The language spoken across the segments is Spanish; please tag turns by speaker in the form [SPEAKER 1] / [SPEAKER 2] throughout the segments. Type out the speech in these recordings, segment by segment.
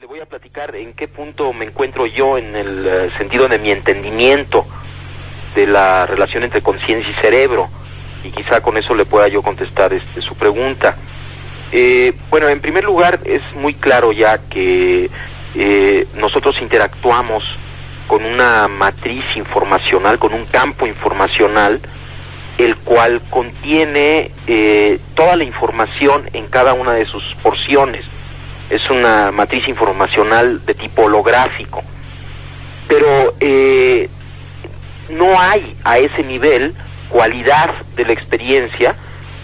[SPEAKER 1] voy a platicar en qué punto me encuentro yo en el sentido de mi entendimiento de la relación entre conciencia y cerebro, y quizá con eso le pueda yo contestar su pregunta. Bueno, en primer lugar, es muy claro ya que nosotros interactuamos con una matriz informacional, con un campo informacional, el cual contiene toda la información en cada una de sus porciones. Es una matriz informacional de tipo holográfico, pero no hay a ese nivel cualidad de la experiencia,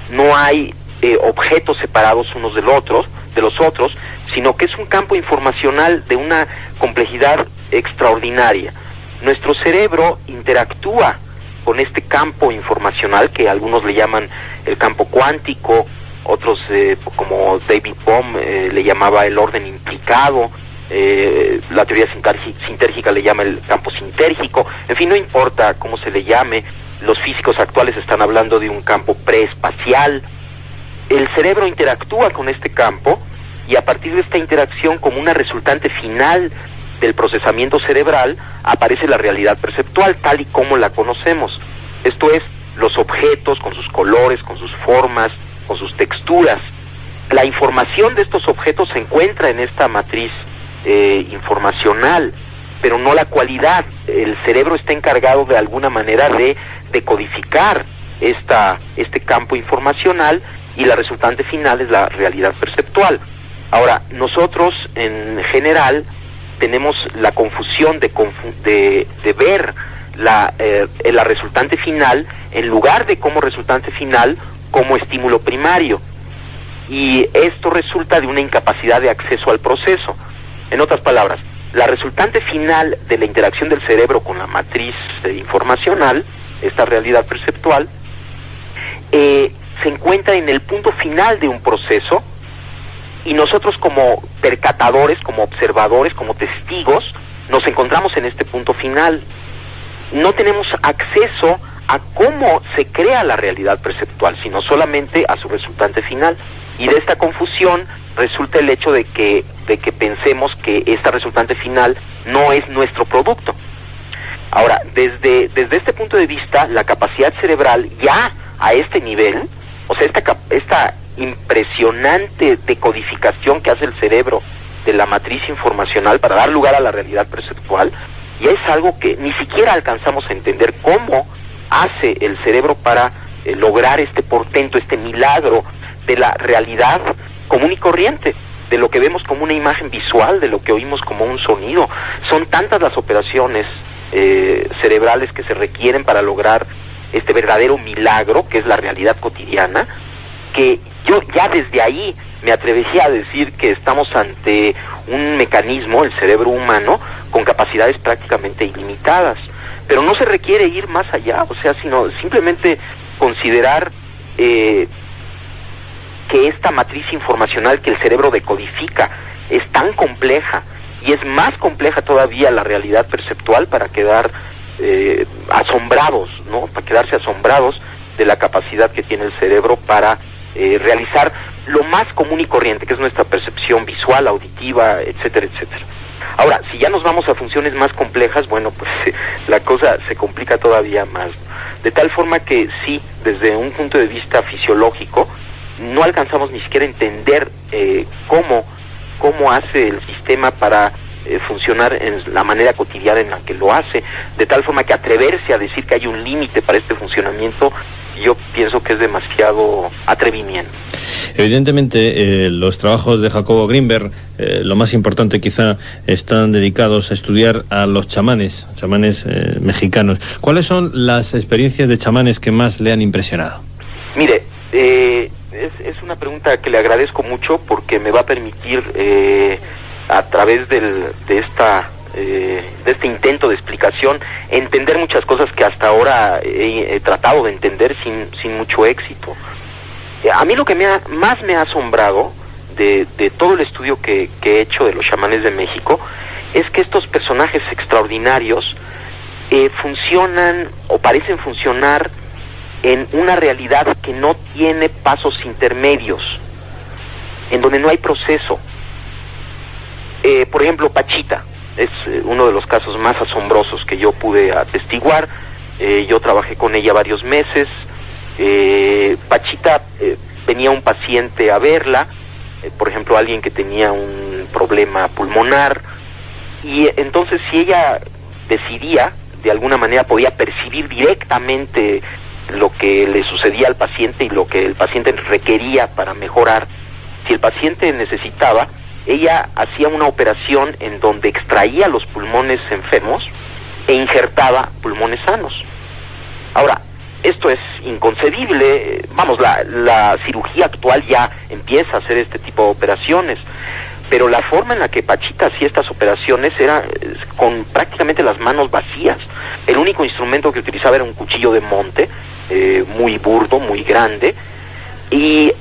[SPEAKER 1] no hay objetos separados unos de los otros, sino que es un campo informacional de una complejidad extraordinaria. Nuestro cerebro interactúa con este campo informacional que algunos le llaman el campo cuántico, otros como David Bohm le llamaba el orden implicado, la teoría sintérgica le llama el campo sintérgico, en fin, no importa cómo se le llame, los físicos actuales están hablando de un campo preespacial. El cerebro interactúa con este campo y a partir de esta interacción, como una resultante final del procesamiento cerebral, aparece la realidad perceptual tal y como la conocemos. Esto es, los objetos con sus colores, con sus formas, con sus texturas. La información de estos objetos se encuentra en esta matriz informacional, pero no la cualidad. El cerebro está encargado de alguna manera de decodificar este campo informacional y la resultante final es la realidad perceptual. Ahora, nosotros en general tenemos la confusión de ver la resultante final en lugar de como resultante final como estímulo primario, y esto resulta de una incapacidad de acceso al proceso. En otras palabras, la resultante final de la interacción del cerebro con la matriz informacional, esta realidad perceptual, se encuentra en el punto final de un proceso, y nosotros como percatadores, como observadores, como testigos, nos encontramos en este punto final. No tenemos acceso a cómo se crea la realidad perceptual, sino solamente a su resultante final. Y de esta confusión resulta el hecho de que pensemos que esta resultante final no es nuestro producto. Ahora, desde este punto de vista, la capacidad cerebral ya a este nivel, o sea, esta impresionante decodificación que hace el cerebro de la matriz informacional para dar lugar a la realidad perceptual, ya es algo que ni siquiera alcanzamos a entender cómo hace el cerebro para lograr este portento, este milagro de la realidad común y corriente, de lo que vemos como una imagen visual, de lo que oímos como un sonido. Son tantas las operaciones cerebrales que se requieren para lograr este verdadero milagro, que es la realidad cotidiana, que yo ya desde ahí me atrevería a decir que estamos ante un mecanismo, el cerebro humano, con capacidades prácticamente ilimitadas. Pero no se requiere ir más allá, o sea, sino simplemente considerar que esta matriz informacional que el cerebro decodifica es tan compleja, y es más compleja todavía la realidad perceptual, para quedar asombrados, ¿no? Para quedarse asombrados de la capacidad que tiene el cerebro para realizar lo más común y corriente, que es nuestra percepción visual, auditiva, etcétera, etcétera. Ahora, si ya nos vamos a funciones más complejas, bueno, pues la cosa se complica todavía más, ¿no? De tal forma que sí, desde un punto de vista fisiológico, no alcanzamos ni siquiera a entender cómo hace el sistema para funcionar en la manera cotidiana en la que lo hace, de tal forma que atreverse a decir que hay un límite para este funcionamiento, yo pienso que es demasiado atrevimiento.
[SPEAKER 2] Evidentemente, los trabajos de Jacobo Grinberg, lo más importante quizá, están dedicados a estudiar a los chamanes mexicanos. ¿Cuáles son las experiencias de chamanes que más le han impresionado?
[SPEAKER 1] Mire, es una pregunta que le agradezco mucho, porque me va a permitir, a través de este intento de explicación, entender muchas cosas que hasta ahora he tratado de entender sin mucho éxito. A mí lo que más me ha asombrado de todo el estudio que he hecho de los chamanes de México es que estos personajes extraordinarios funcionan o parecen funcionar en una realidad que no tiene pasos intermedios, en donde no hay proceso. Por ejemplo, Pachita es uno de los casos más asombrosos que yo pude atestiguar. Yo trabajé con ella varios meses. Pachita, venía un paciente a verla, por ejemplo, alguien que tenía un problema pulmonar, y entonces si ella decidía, de alguna manera podía percibir directamente lo que le sucedía al paciente y lo que el paciente requería para mejorar. Si el paciente necesitaba, ella hacía una operación en donde extraía los pulmones enfermos e injertaba pulmones sanos. Ahora, esto es inconcebible. Vamos, la cirugía actual ya empieza a hacer este tipo de operaciones, pero la forma en la que Pachita hacía estas operaciones era con prácticamente las manos vacías. El único instrumento que utilizaba era un cuchillo de monte, muy burdo, muy grande, y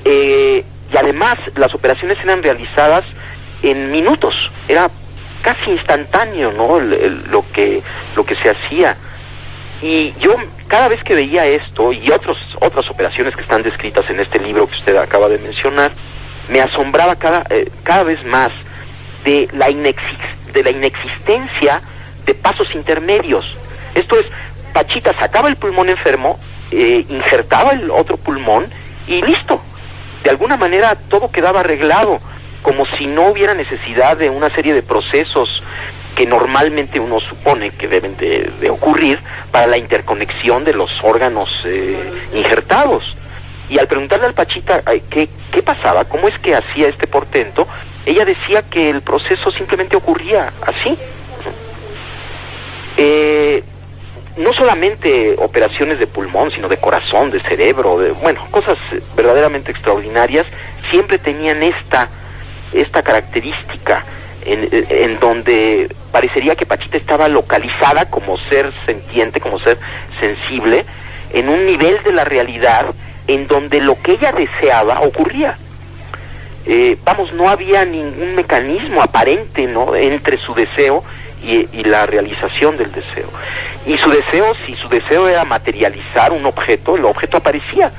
[SPEAKER 1] además las operaciones eran realizadas en minutos, era casi instantáneo, ¿no? Lo que se hacía. Y yo cada vez que veía esto y otras operaciones que están descritas en este libro que usted acaba de mencionar, me asombraba cada vez más de la inexistencia de pasos intermedios. Esto es, Pachita sacaba el pulmón enfermo, injertaba el otro pulmón y listo. De alguna manera todo quedaba arreglado, como si no hubiera necesidad de una serie de procesos que normalmente uno supone que deben de ocurrir para la interconexión de los órganos injertados. Y al preguntarle al Pachita qué pasaba, cómo es que hacía este portento, ella decía que el proceso simplemente ocurría así. No solamente operaciones de pulmón, sino de corazón, de cerebro, cosas verdaderamente extraordinarias, siempre tenían esta característica en donde parecería que Pachita estaba localizada como ser sentiente, como ser sensible, en un nivel de la realidad en donde lo que ella deseaba ocurría. No había ningún mecanismo aparente, ¿no?, entre su deseo y la realización del deseo. Y si su deseo era materializar un objeto, el objeto aparecía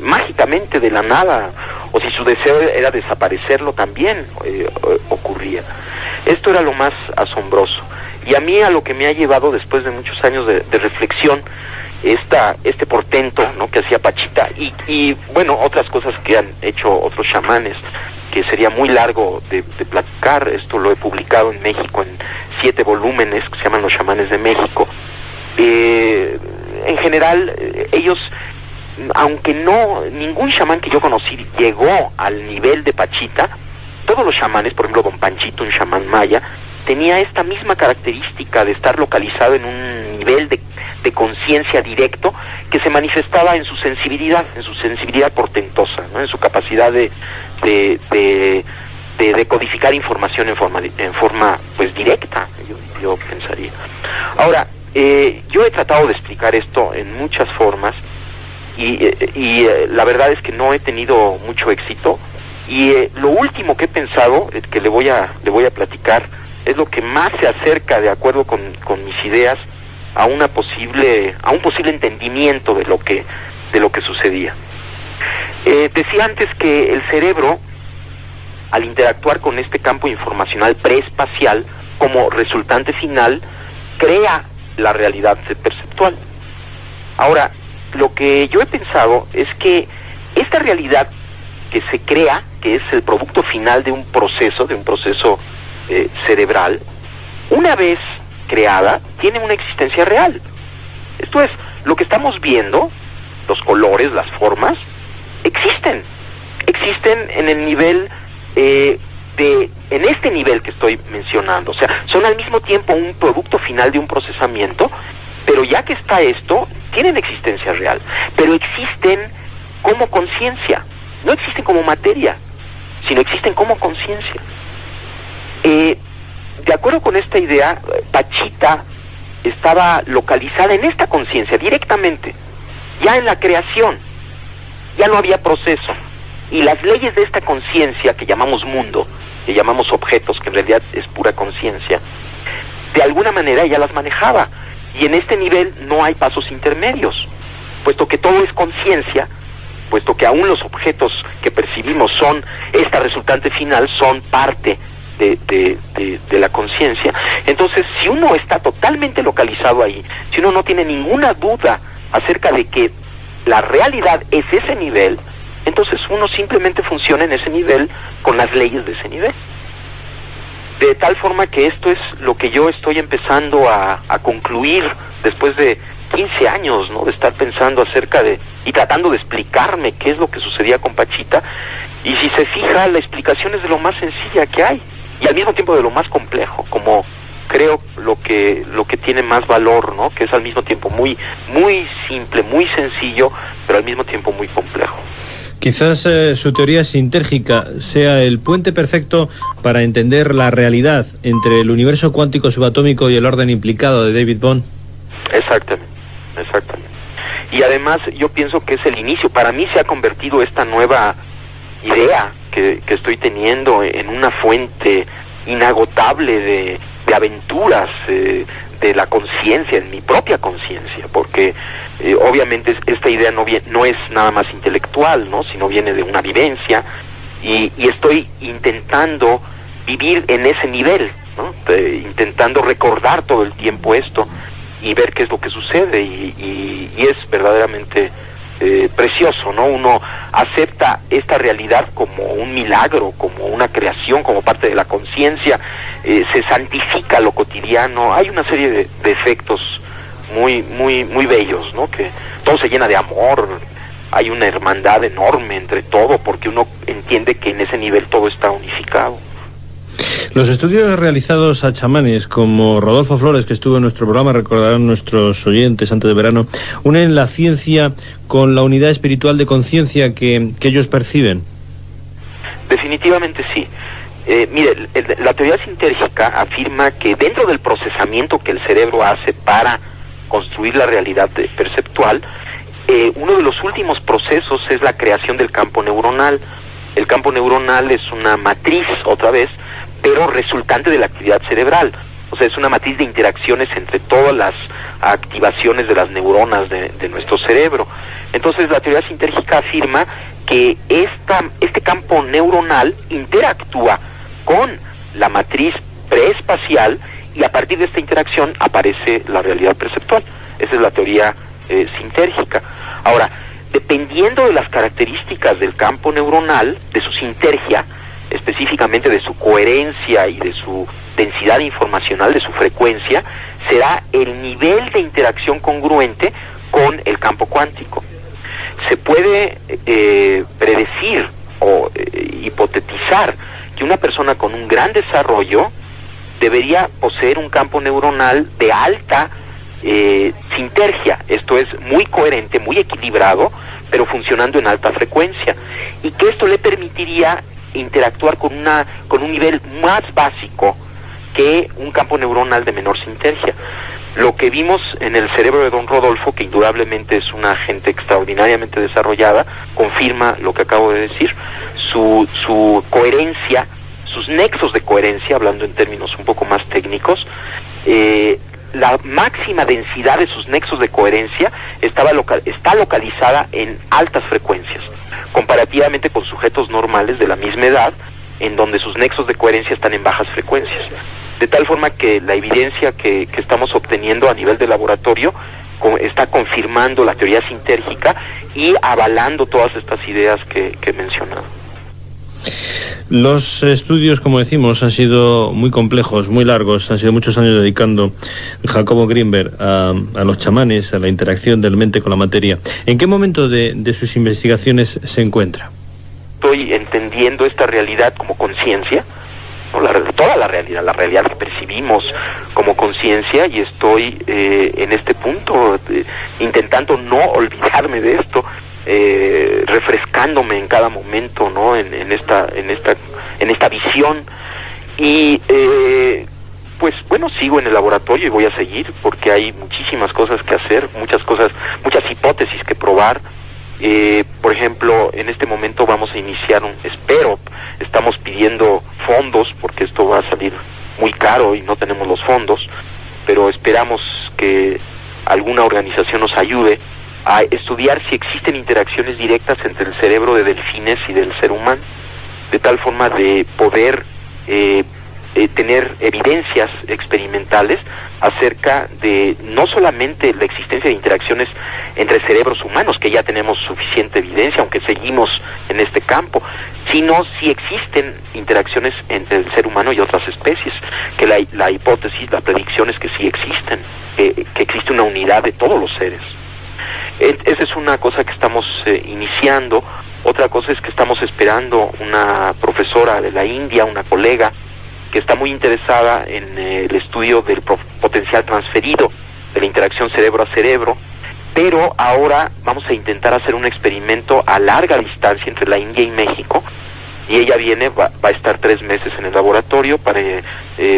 [SPEAKER 1] mágicamente de la nada, o si su deseo era desaparecerlo, también ocurría. Esto era lo más asombroso, y a mí a lo que me ha llevado después de muchos años de reflexión este portento, ¿no?, que hacía Pachita, y otras cosas que han hecho otros chamanes, que sería muy largo de platicar. Esto lo he publicado en México en 7 volúmenes que se llaman Los Chamanes de México. En general, ellos, aunque ningún chamán que yo conocí llegó al nivel de Pachita, todos los chamanes, por ejemplo Don Panchito, un chamán maya, tenía esta misma característica de estar localizado en un nivel de conciencia directo que se manifestaba en su sensibilidad portentosa, ¿no?, en su capacidad de decodificar información en forma pues directa, yo pensaría. Ahora, yo he tratado de explicar esto en muchas formas, y la verdad es que no he tenido mucho éxito, y lo último que he pensado, que le voy a platicar, es lo que más se acerca, de acuerdo con mis ideas, a un posible entendimiento de lo que sucedía. Decía antes que el cerebro, al interactuar con este campo informacional preespacial, como resultante final, crea la realidad perceptual. Ahora, lo que yo he pensado es que esta realidad que se crea, que es el producto final de un proceso cerebral, una vez creada, tiene una existencia real. Esto es, lo que estamos viendo, los colores, las formas, existen en el nivel en este nivel que estoy mencionando. O sea, son al mismo tiempo un producto final de un procesamiento, pero ya que está esto, tienen existencia real, pero existen como conciencia, no existen como materia, sino existen como conciencia. De acuerdo con esta idea, Pachita estaba localizada en esta conciencia directamente, ya en la creación, ya no había proceso, y las leyes de esta conciencia que llamamos mundo, que llamamos objetos, que en realidad es pura conciencia, de alguna manera ya las manejaba, y en este nivel no hay pasos intermedios, puesto que todo es conciencia, puesto que aún los objetos que percibimos son esta resultante final, son parte de la conciencia. Entonces, si uno está totalmente localizado ahí, si uno no tiene ninguna duda acerca de que la realidad es ese nivel, entonces uno simplemente funciona en ese nivel con las leyes de ese nivel. De tal forma que esto es lo que yo estoy empezando a concluir después de 15 años, ¿no?, de estar pensando acerca de y tratando de explicarme qué es lo que sucedía con Pachita. Y si se fija, la explicación es de lo más sencilla que hay y al mismo tiempo de lo más complejo, como creo lo que tiene más valor, ¿no?, que es al mismo tiempo muy simple, muy sencillo, pero al mismo tiempo muy complejo.
[SPEAKER 2] Quizás su teoría sintérgica sea el puente perfecto para entender la realidad entre el universo cuántico subatómico y el orden implicado de David Bohm.
[SPEAKER 1] Exactamente. Y además yo pienso que es el inicio. Para mí se ha convertido esta nueva idea que estoy teniendo en una fuente inagotable de aventuras de la conciencia, en mi propia conciencia, porque obviamente esta idea no es nada más intelectual, ¿no?, sino viene de una vivencia, y estoy intentando vivir en ese nivel, ¿no?, intentando recordar todo el tiempo esto y ver qué es lo que sucede, y es verdaderamente precioso, ¿no? Uno acepta esta realidad como un milagro, como una creación, como parte de la conciencia, se santifica lo cotidiano. Hay una serie de efectos muy bellos, ¿no?, que todo se llena de amor, hay una hermandad enorme entre todo, porque uno entiende que en ese nivel todo está unificado.
[SPEAKER 2] Los estudios realizados a chamanes como Rodolfo Flores, que estuvo en nuestro programa, recordarán nuestros oyentes antes de verano, unen la ciencia con la unidad espiritual de conciencia que ellos perciben.
[SPEAKER 1] Definitivamente sí. Mire, la teoría sintérgica afirma que dentro del procesamiento que el cerebro hace para construir la realidad perceptual, uno de los últimos procesos es la creación del campo neuronal. El campo neuronal es una matriz, otra vez, pero resultante de la actividad cerebral. O sea, es una matriz de interacciones entre todas las activaciones de las neuronas de nuestro cerebro. Entonces, la teoría sintérgica afirma que este campo neuronal interactúa con la matriz preespacial, y a partir de esta interacción aparece la realidad perceptual. Esa es la teoría sintérgica. Ahora, dependiendo de las características del campo neuronal, de su sintergia, específicamente de su coherencia y de su densidad informacional, de su frecuencia, será el nivel de interacción congruente con el campo cuántico. Se puede predecir o hipotetizar que una persona con un gran desarrollo debería poseer un campo neuronal de alta sintergia, esto es, muy coherente, muy equilibrado, pero funcionando en alta frecuencia, y que esto le permitiría interactuar con un nivel más básico que un campo neuronal de menor sintergia. Lo que vimos en el cerebro de don Rodolfo, que indudablemente es una gente extraordinariamente desarrollada, confirma lo que acabo de decir. Su coherencia, sus nexos de coherencia, hablando en términos un poco más técnicos, la máxima densidad de sus nexos de coherencia está localizada en altas frecuencias, comparativamente con sujetos normales de la misma edad, en donde sus nexos de coherencia están en bajas frecuencias. De tal forma que la evidencia que estamos obteniendo a nivel de laboratorio está confirmando la teoría sintérgica y avalando todas estas ideas que he mencionado.
[SPEAKER 2] Los estudios, como decimos, han sido muy complejos, muy largos, han sido muchos años dedicando Jacobo Grinberg a los chamanes, a la interacción del mente con la materia. ¿En qué momento de sus investigaciones se encuentra?
[SPEAKER 1] Estoy entendiendo esta realidad como conciencia, ¿no? Toda la realidad que percibimos como conciencia, y estoy en este punto intentando no olvidarme de esto, refrescándome en cada momento, ¿no?, en esta visión, y pues bueno, sigo en el laboratorio y voy a seguir porque hay muchísimas cosas que hacer, muchas hipótesis que probar. Por ejemplo, en este momento vamos a iniciar estamos pidiendo fondos porque esto va a salir muy caro y no tenemos los fondos, pero esperamos que alguna organización nos ayude a estudiar si existen interacciones directas entre el cerebro de delfines y del ser humano, de tal forma de poder tener evidencias experimentales acerca de no solamente la existencia de interacciones entre cerebros humanos, que ya tenemos suficiente evidencia, aunque seguimos en este campo, sino si existen interacciones entre el ser humano y otras especies, que la hipótesis, la predicción es que sí existen, que existe una unidad de todos los seres. Esa es una cosa que estamos iniciando. Otra cosa es que estamos esperando una profesora de la India, una colega, que está muy interesada en el estudio del potencial transferido, de la interacción cerebro a cerebro, pero ahora vamos a intentar hacer un experimento a larga distancia entre la India y México, y ella va a estar 3 meses en el laboratorio para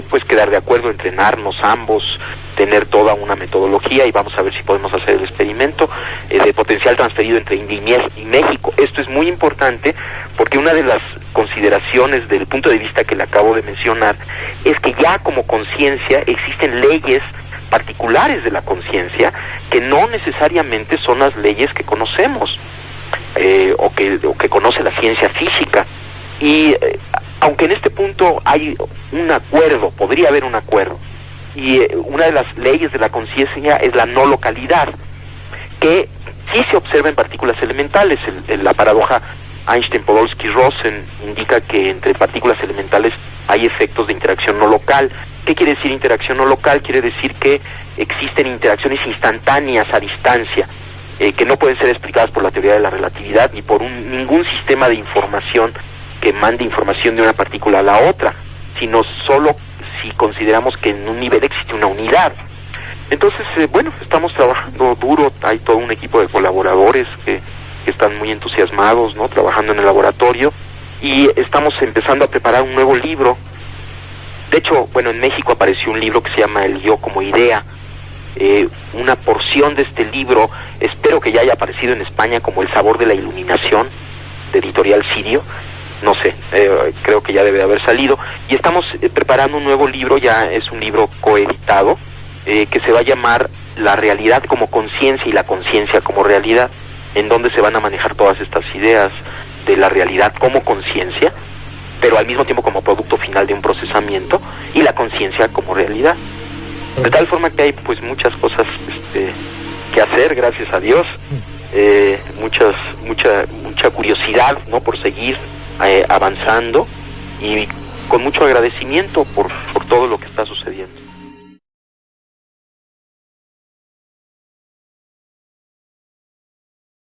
[SPEAKER 1] pues quedar de acuerdo, entrenarnos ambos, tener toda una metodología, y vamos a ver si podemos hacer el experimento de potencial transferido entre India y México. Esto es muy importante porque una de las consideraciones del punto de vista que le acabo de mencionar es que ya como conciencia existen leyes particulares de la conciencia que no necesariamente son las leyes que conocemos o que conoce la ciencia física. Y aunque en este punto hay un acuerdo, podría haber un acuerdo, y una de las leyes de la conciencia es la no localidad, que sí se observa en partículas elementales. La paradoja Einstein-Podolsky-Rosen indica que entre partículas elementales hay efectos de interacción no local. ¿Qué quiere decir interacción no local? Quiere decir que existen interacciones instantáneas a distancia, que no pueden ser explicadas por la teoría de la relatividad ni por ningún sistema de información que mande información de una partícula a la otra, sino solo si consideramos que en un nivel existe una unidad. Entonces, bueno, estamos trabajando duro, hay todo un equipo de colaboradores que están muy entusiasmados, ¿no?, trabajando en el laboratorio, y estamos empezando a preparar un nuevo libro. De hecho, bueno, en México apareció un libro que se llama El Yo como Idea. Una porción de este libro, espero que ya haya aparecido en España como El Sabor de la Iluminación, de Editorial Sirio. No sé, creo que ya debe de haber salido. Y estamos preparando un nuevo libro, ya es un libro coeditado, que se va a llamar La realidad como conciencia y la conciencia como realidad, en donde se van a manejar todas estas ideas de la realidad como conciencia, pero al mismo tiempo como producto final de un procesamiento, y la conciencia como realidad. De tal forma que hay pues muchas cosas que hacer, gracias a Dios, mucha curiosidad, ¿no?, por seguir avanzando, y con mucho agradecimiento por todo lo que está sucediendo.